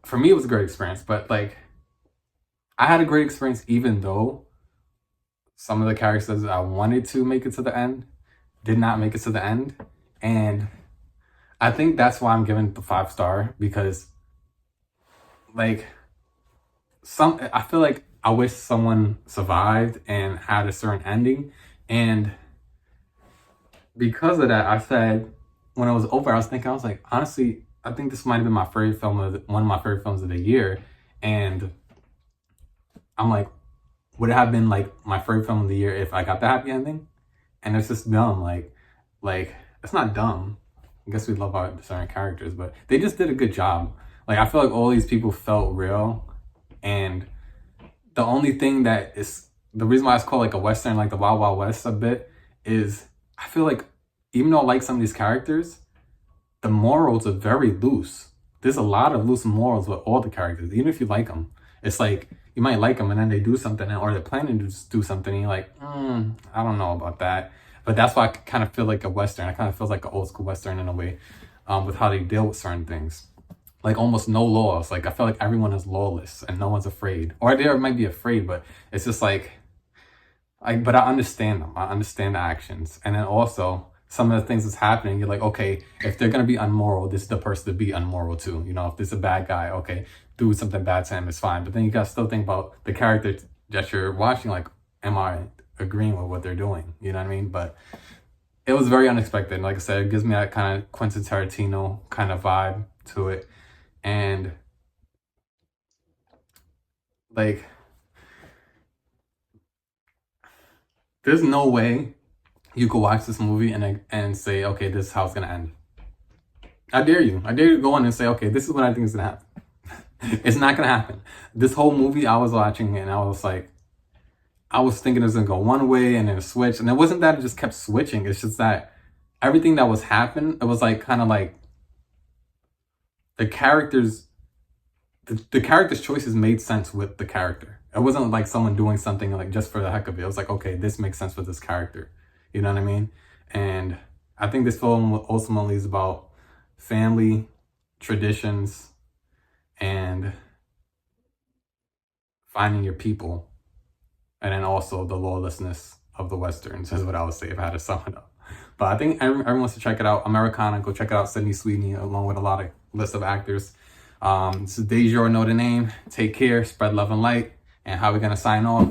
for me, it was a great experience. But like, I had a great experience even though some of the characters I wanted to make it to the end did not make it to the end. And I think that's why I'm giving it the 5 star, because like I feel like I wish someone survived and had a certain ending. And because of that, I said when it was over, I was thinking, I was like, honestly, I think this might have been my favorite film one of my favorite films of the year. And I'm like, would it have been like my favorite film of the year if I got the happy ending? And it's just dumb. Like it's not dumb. I guess we love our certain characters, but they just did a good job. Like I feel like all these people felt real, and the only thing that is the reason why it's called like a Western, like the Wild Wild West a bit, is I feel like even though I like some of these characters, the morals are very loose. There's a lot of loose morals with all the characters, even if you like them. It's like you might like them and then they do something, or they're planning to do something, and you're like, I don't know about that. But that's why I kind of feel like a Western. I kind of feel like an old school Western in a way, with how they deal with certain things. Like almost no laws. Like I feel like everyone is lawless and no one's afraid. Or they might be afraid, but it's just like, but I understand them. I understand the actions. And then also some of the things that's happening, you're like, okay, if they're going to be unmoral, this is the person to be unmoral too. You know, if there's a bad guy, okay, do something bad to him, it's fine. But then you got to still think about the character that you're watching. Like, am I agreeing with what they're doing? You know what I mean? But it was very unexpected. Like I said, it gives me that kind of Quentin Tarantino kind of vibe to it. And like, there's no way you could watch this movie and say, okay, this is how it's gonna end. I dare you. I dare you to go in and say, okay, this is what I think is gonna happen. It's not gonna happen. This whole movie I was watching and I was like, I was thinking it was gonna go one way and then switch. And it wasn't that it just kept switching. It's just that everything that was happening, it was like kind of like the characters choices made sense with the character. It wasn't like someone doing something like just for the heck of it. It was like, okay, this makes sense with this character. You know what I mean? And I think this film ultimately is about family, traditions, and finding your people. And then also the lawlessness of the Westerns is what I would say if I had to sum it up. But I think everyone wants to check it out. Americana, go check it out. Sydney Sweeney, along with a lot of list of actors. This is Deja, know the name. Take care, spread love and light. And how are we gonna sign off?